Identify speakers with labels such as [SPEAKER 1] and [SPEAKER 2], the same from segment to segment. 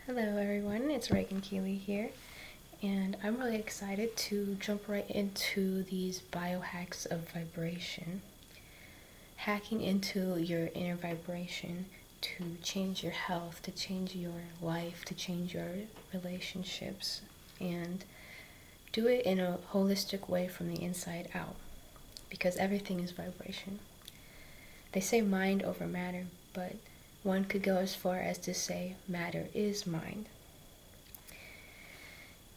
[SPEAKER 1] Hello everyone, it's Reagan Keeley here, and I'm really excited to jump right into these biohacks of vibration. Hacking into your inner vibration to change your health, to change your life, to change your relationships, and do it in a holistic way from the inside out, because everything is vibration. They say mind over matter, but one could go as far as to say matter is mind.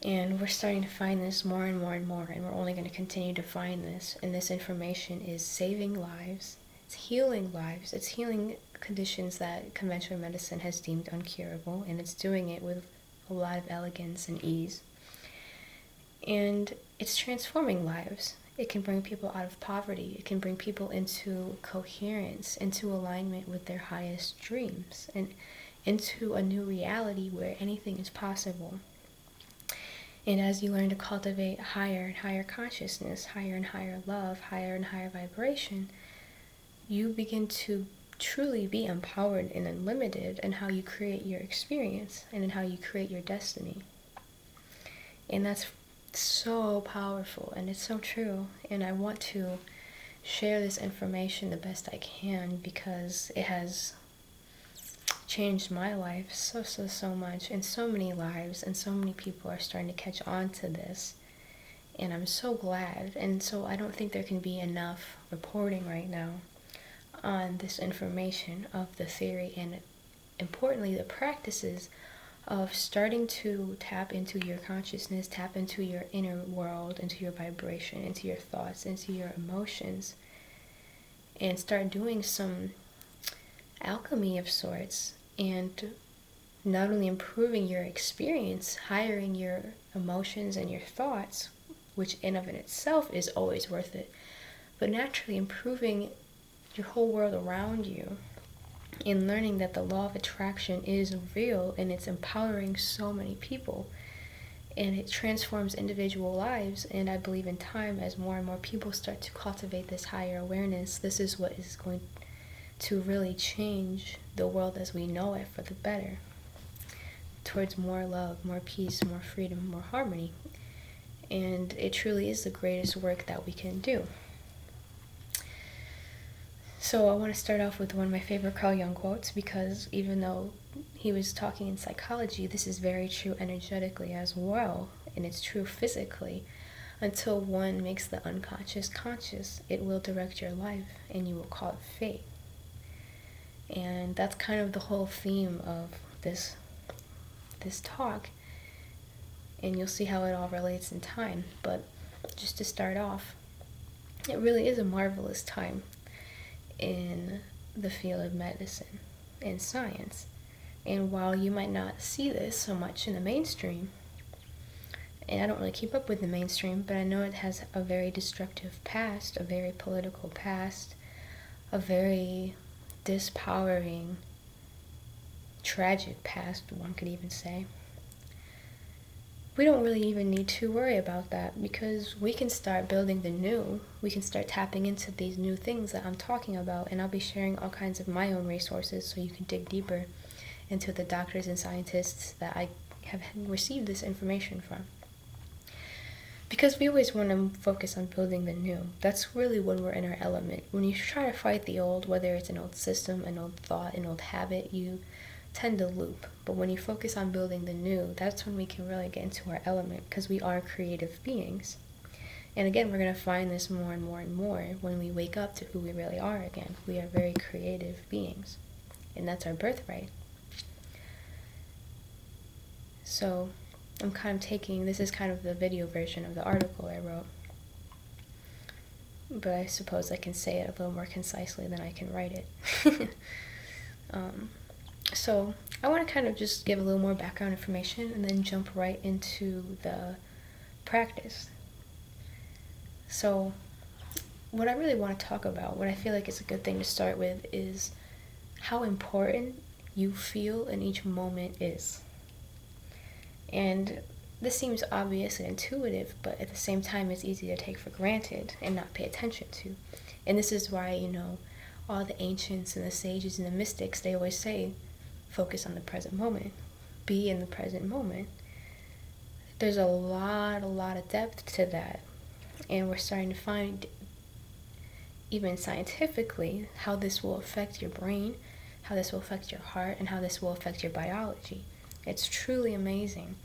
[SPEAKER 1] And we're starting to find this more and more and more, and we're only going to continue to find this. And this information is saving lives, it's healing lives, it's healing conditions that conventional medicine has deemed incurable, and it's doing it with a lot of elegance and ease. And it's transforming lives. It can bring people out of poverty. It can bring people into coherence, into alignment with their highest dreams, and into a new reality where anything is possible. And as you learn to cultivate higher and higher consciousness, higher and higher love, higher and higher vibration, you begin to truly be empowered and unlimited in how you create your experience and in how you create your destiny. And that's so powerful, and it's so true. And I want to share this information the best I can because it has changed my life so much, and so many lives, and so many people are starting to catch on to this, and I'm so glad. And so I don't think there can be enough reporting right now on this information of the theory and importantly the practices of starting to tap into your consciousness, tap into your inner world, into your vibration, into your thoughts, into your emotions, and start doing some alchemy of sorts, and not only improving your experience, hiring your emotions and your thoughts, which in of itself is always worth it, but naturally improving your whole world around you, and learning that the law of attraction is real, and it's empowering so many people, and it transforms individual lives. And I believe in time, as more and more people start to cultivate this higher awareness, this is what is going to really change the world as we know it for the better, towards more love, more peace, more freedom, more harmony. And it truly is the greatest work that we can do. So I want to start off with one of my favorite Carl Jung quotes, because even though he was talking in psychology, this is very true energetically as well, and it's true physically. Until one makes the unconscious conscious, it will direct your life, and you will call it fate. And that's kind of the whole theme of this talk, and you'll see how it all relates in time. But just to start off, it really is a marvelous time in the field of medicine and science. And while you might not see this so much in the mainstream, and I don't really keep up with the mainstream, but I know it has a very destructive past, a very political past, a very dispowering, tragic past, one could even say. We don't really even need to worry about that, because we can start building the new. We can start tapping into these new things that I'm talking about, and I'll be sharing all kinds of my own resources so you can dig deeper into the doctors and scientists that I have received this information from. Because we always want to focus on building the new. That's really when we're in our element. When you try to fight the old, whether it's an old system, an old thought, an old habit, you tend to loop. But when you focus on building the new, that's when we can really get into our element, because we are creative beings. And again, we're going to find this more and more and more when we wake up to who we really are again. We are very creative beings, and that's our birthright. So I'm kind of this is kind of the video version of the article I wrote, but I suppose I can say it a little more concisely than I can write it. So I want to kind of just give a little more background information and then jump right into the practice. So what I really want to talk about, what I feel like is a good thing to start with, is how important you feel in each moment is. And this seems obvious and intuitive, but at the same time it's easy to take for granted and not pay attention to. And this is why, all the ancients and the sages and the mystics, they always say, focus on the present moment. be in the present moment. There's a lot of depth to that. And we're starting to find, even scientifically, how this will affect your brain, how this will affect your heart, and how this will affect your biology. It's truly amazing.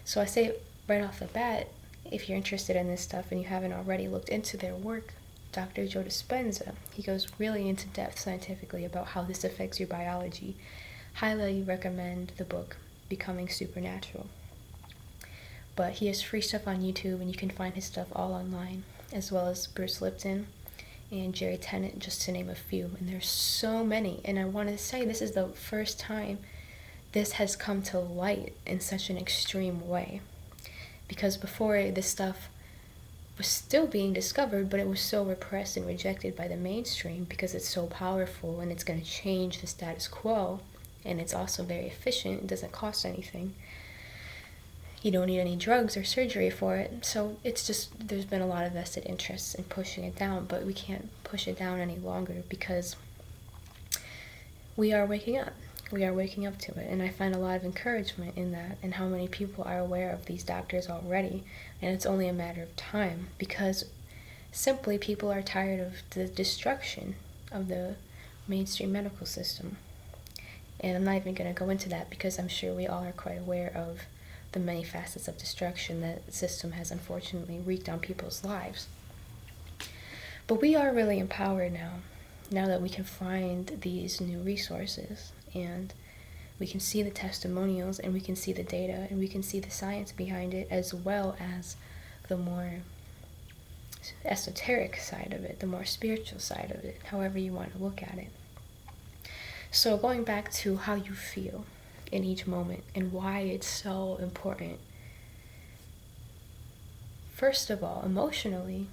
[SPEAKER 1] So I say right off the bat, if you're interested in this stuff and you haven't already looked into their work, Dr. Joe Dispenza, he goes really into depth scientifically about how this affects your biology. Highly recommend the book, Becoming Supernatural. But he has free stuff on YouTube, and you can find his stuff all online, as well as Bruce Lipton and Jerry Tennant, just to name a few. And there's so many. And I want to say this is the first time this has come to light in such an extreme way. Because before, this stuff was still being discovered, but it was so repressed and rejected by the mainstream because it's so powerful and it's going to change the status quo. And it's also very efficient. It doesn't cost anything. You don't need any drugs or surgery for it. So it's just, there's been a lot of vested interests in pushing it down, but we can't push it down any longer because we are waking up. We are waking up to it. And I find a lot of encouragement in that, and how many people are aware of these doctors already. And it's only a matter of time, because simply people are tired of the destruction of the mainstream medical system. And I'm not even going to go into that, because I'm sure we all are quite aware of the many facets of destruction that the system has unfortunately wreaked on people's lives. But we are really empowered now that we can find these new resources, and we can see the testimonials, and we can see the data, and we can see the science behind it, as well as the more esoteric side of it, the more spiritual side of it, however you want to look at it. So going back to how you feel in each moment and why it's so important. First of all, emotionally,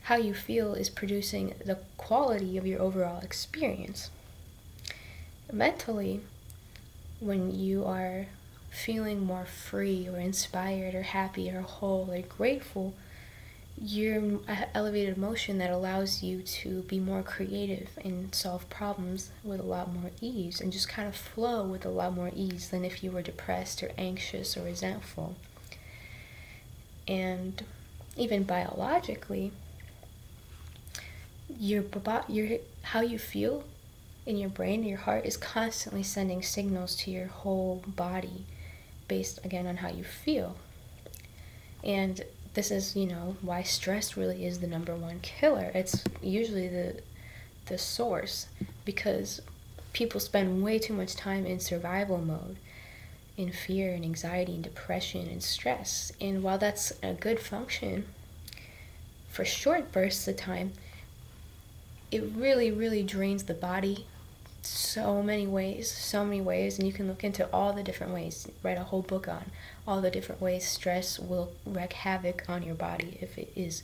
[SPEAKER 1] how you feel is producing the quality of your overall experience. Mentally, when you are feeling more free or inspired or happy or whole or grateful, you're an elevated emotion that allows you to be more creative and solve problems with a lot more ease, and just kind of flow with a lot more ease than if you were depressed or anxious or resentful. And even biologically, how you feel in your brain, your heart is constantly sending signals to your whole body based, again, on how you feel. And this is, why stress really is the number one killer. It's usually the source, because people spend way too much time in survival mode, in fear and anxiety and depression and stress. And while that's a good function for short bursts of time, it really, really drains the body so many ways, and you can look into all the different ways, write a whole book on all the different ways stress will wreak havoc on your body if it is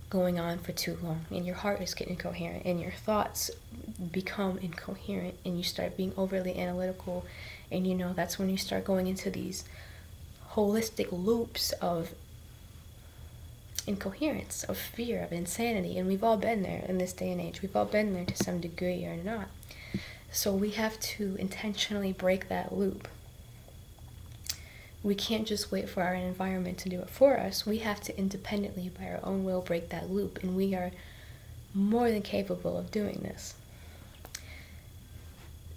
[SPEAKER 1] going on for too long, and your heart is getting incoherent, and your thoughts become incoherent, and you start being overly analytical, and that's when you start going into these holistic loops of incoherence, of fear, of insanity. And we've all been there in this day and age. We've all been there to some degree or not. So we have to intentionally break that loop. We can't just wait for our environment to do it for us. We have to independently, by our own will, break that loop. And we are more than capable of doing this.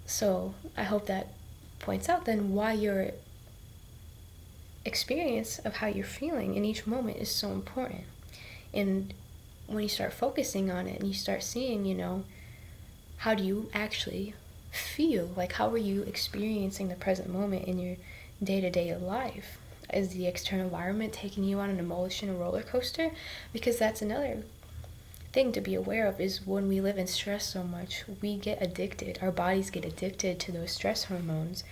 [SPEAKER 1] So I hope that points out then why your experience of how you're feeling in each moment is so important. And when you start focusing on it and you start seeing, how do you actually feel? Like, how are you experiencing the present moment in your day-to-day life? Is the external environment taking you on an emotional roller coaster? Because that's another thing to be aware of, is when we live in stress so much, we get addicted. Our bodies get addicted to those stress hormones.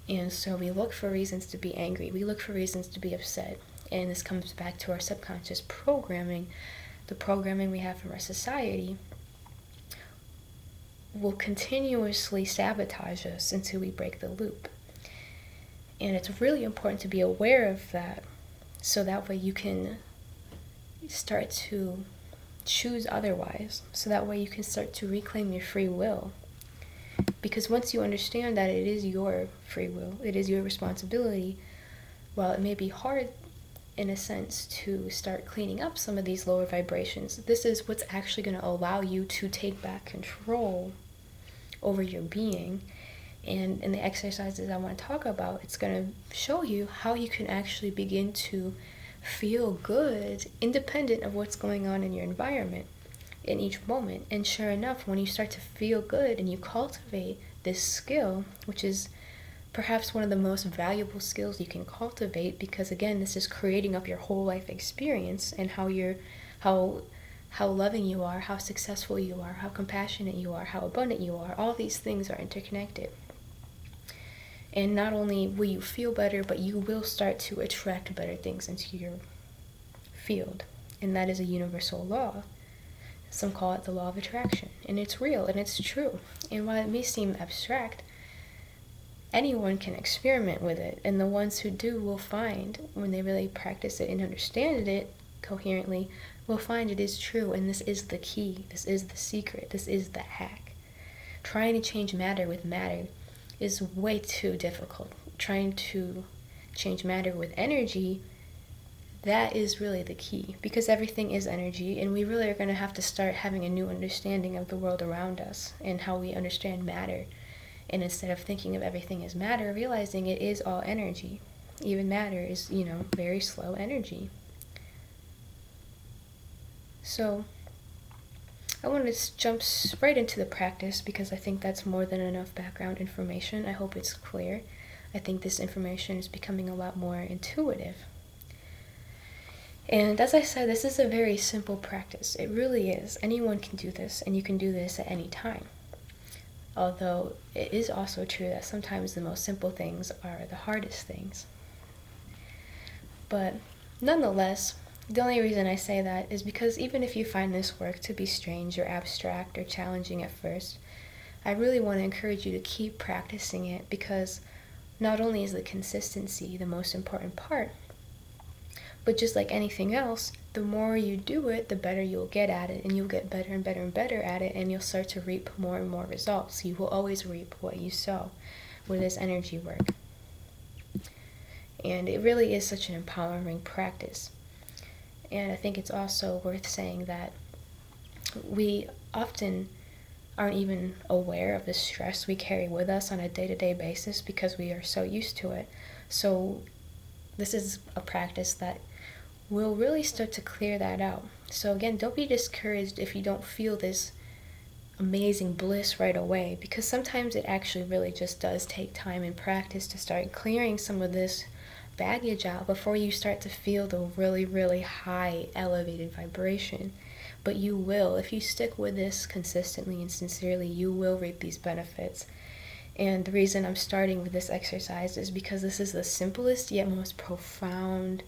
[SPEAKER 1] And so we look for reasons to be angry. We look for reasons to be upset. And this comes back to our subconscious programming. The programming we have from our society will continuously sabotage us until we break the loop. And it's really important to be aware of that, so that way you can start to choose otherwise. So that way you can start to reclaim your free will. Because once you understand that it is your free will, it is your responsibility, while it may be hard in a sense to start cleaning up some of these lower vibrations, this is what's actually going to allow you to take back control over your being. And in the exercises I want to talk about, it's going to show you how you can actually begin to feel good independent of what's going on in your environment in each moment. And sure enough, when you start to feel good and you cultivate this skill, which is perhaps one of the most valuable skills you can cultivate, because again, this is creating up your whole life experience and how loving you are, how successful you are, how compassionate you are, how abundant you are. All these things are interconnected. And not only will you feel better, but you will start to attract better things into your field. And that is a universal law. Some call it the law of attraction. And it's real and it's true. And while it may seem abstract, anyone can experiment with it, and the ones who do will find, when they really practice it and understand it coherently, will find it is true. And this is the key, this is the secret, this is the hack. Trying to change matter with matter is way too difficult. Trying to change matter with energy, that is really the key, because everything is energy, and we really are going to have to start having a new understanding of the world around us and how we understand matter. And instead of thinking of everything as matter, realizing it is all energy. Even matter is, very slow energy. So I want to jump right into the practice, because I think that's more than enough background information. I hope it's clear. I think this information is becoming a lot more intuitive. And as I said, this is a very simple practice. It really is. Anyone can do this, and you can do this at any time. Although it is also true that sometimes the most simple things are the hardest things. But nonetheless, the only reason I say that is because even if you find this work to be strange or abstract or challenging at first, I really want to encourage you to keep practicing it, because not only is the consistency the most important part, but just like anything else, the more you do it, the better you'll get at it, and you'll get better and better and better at it, and you'll start to reap more and more results. You will always reap what you sow with this energy work. And it really is such an empowering practice. And I think it's also worth saying that we often aren't even aware of the stress we carry with us on a day-to-day basis because we are so used to it. So this is a practice that will really start to clear that out. So again, don't be discouraged if you don't feel this amazing bliss right away, because sometimes it actually really just does take time and practice to start clearing some of this baggage out before you start to feel the really, really high elevated vibration. But you will, if you stick with this consistently and sincerely, you will reap these benefits. And the reason I'm starting with this exercise is because this is the simplest yet most profound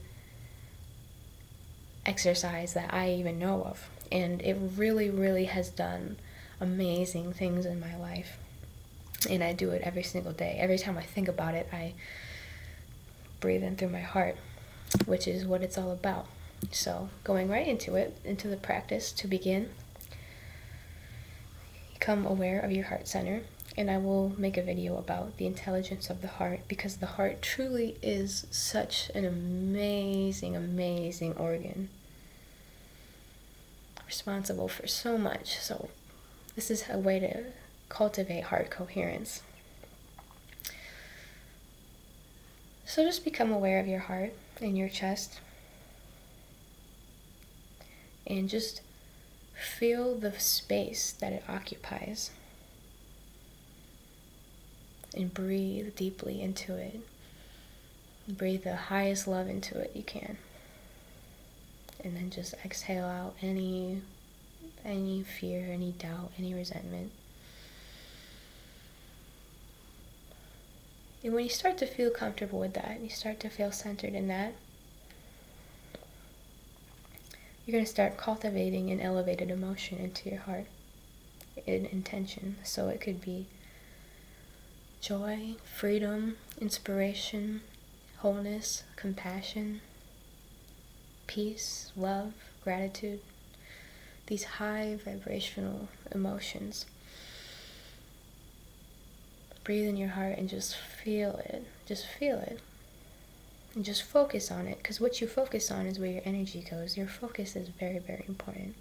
[SPEAKER 1] exercise that I even know of. And it really, really has done amazing things in my life. And I do it every single day. Every time I think about it, I breathe in through my heart, which is what it's all about. So going right into it, into the practice to begin, become aware of your heart center. And I will make a video about the intelligence of the heart, because the heart truly is such an amazing, amazing organ, responsible for so much. So this is a way to cultivate heart coherence. So just become aware of your heart and your chest, and just feel the space that it occupies. And breathe deeply into it. Breathe the highest love into it you can. And then just exhale out any fear, any doubt, any resentment. And when you start to feel comfortable with that, you start to feel centered in that, you're going to start cultivating an elevated emotion into your heart, an intention. So it could be joy, freedom, inspiration, wholeness, compassion, peace, love, gratitude. These high vibrational emotions. breathe in your heart and just feel it. Just feel it. And just focus on it, because what you focus on is where your energy goes. Your focus is very, very important.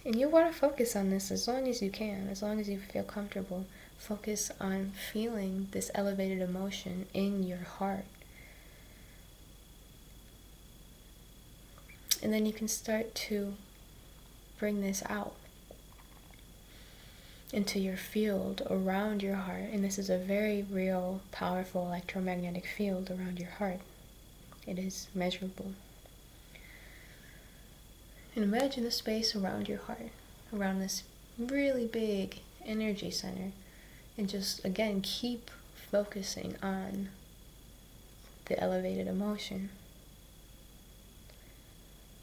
[SPEAKER 1] And you want to focus on this as long as you can, as long as you feel comfortable. Focus on feeling this elevated emotion in your heart. And then you can start to bring this out into your field around your heart. And this is a very real, powerful electromagnetic field around your heart. It is measurable. And imagine the space around your heart, around this really big energy center. And just, again, keep focusing on the elevated emotion.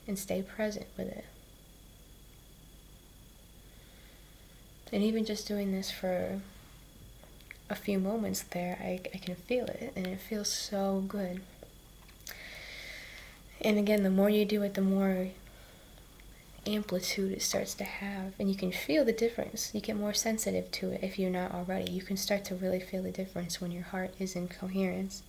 [SPEAKER 1] And stay present with it. And even just doing this for a few moments there, I can feel it, and it feels so good. And again, the more you do it, the more amplitude it starts to have, and you can feel the difference. You get more sensitive to it if you're not already. You can start to really feel the difference when your heart is in coherence.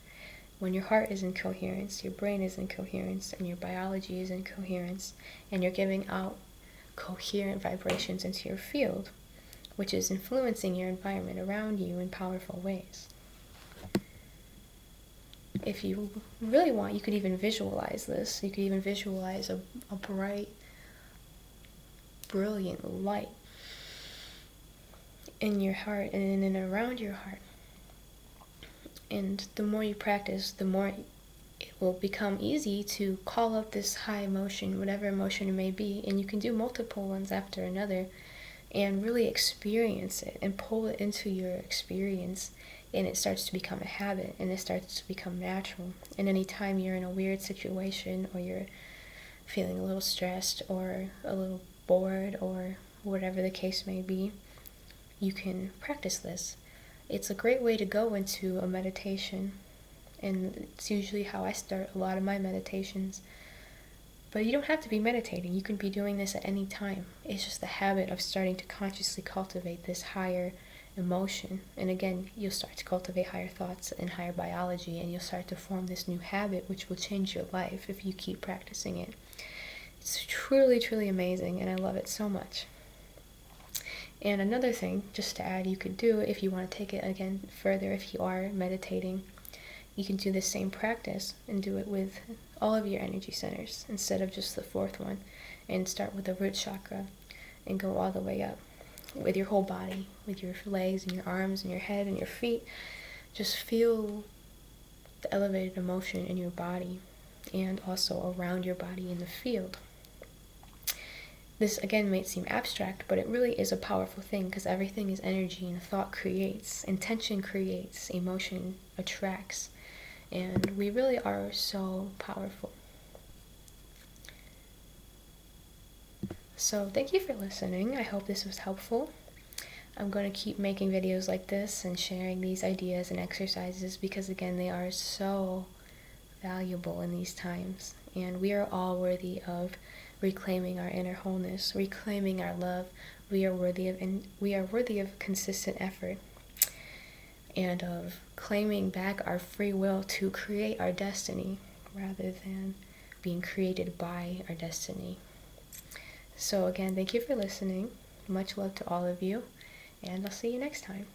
[SPEAKER 1] When your heart is in coherence, your brain is in coherence, and your biology is in coherence, and you're giving out coherent vibrations into your field, which is influencing your environment around you in powerful ways. If you really want, you could even visualize this. You could even visualize a bright, brilliant light in your heart and in and around your heart. And the more you practice, the more it will become easy to call up this high emotion, whatever emotion it may be, and you can do multiple ones after another and really experience it and pull it into your experience, and it starts to become a habit, and it starts to become natural. And anytime you're in a weird situation, or you're feeling a little stressed or a little bored or whatever the case may be, you can practice this. It's a great way to go into a meditation, and it's usually how I start a lot of my meditations. But you don't have to be meditating. You can be doing this at any time. It's just the habit of starting to consciously cultivate this higher emotion. And again, you'll start to cultivate higher thoughts and higher biology, and you'll start to form this new habit which will change your life if you keep practicing it. It's truly, truly amazing, and I love it so much. And another thing, just to add, you could do, if you want to take it again further, if you are meditating, you can do the same practice and do it with all of your energy centers instead of just the fourth one, and start with the root chakra and go all the way up with your whole body, with your legs and your arms and your head and your feet. Just feel the elevated emotion in your body and also around your body in the field. This again might seem abstract, but it really is a powerful thing, because everything is energy, and thought creates, intention creates, emotion attracts, and we really are so powerful. So thank you for listening. I hope this was helpful. I'm going to keep making videos like this and sharing these ideas and exercises, because again, they are so valuable in these times, and we are all worthy of reclaiming our inner wholeness, reclaiming our love. We are worthy of consistent effort, and of claiming back our free will to create our destiny rather than being created by our destiny. So again, thank you for listening. Much love to all of you, and I'll see you next time.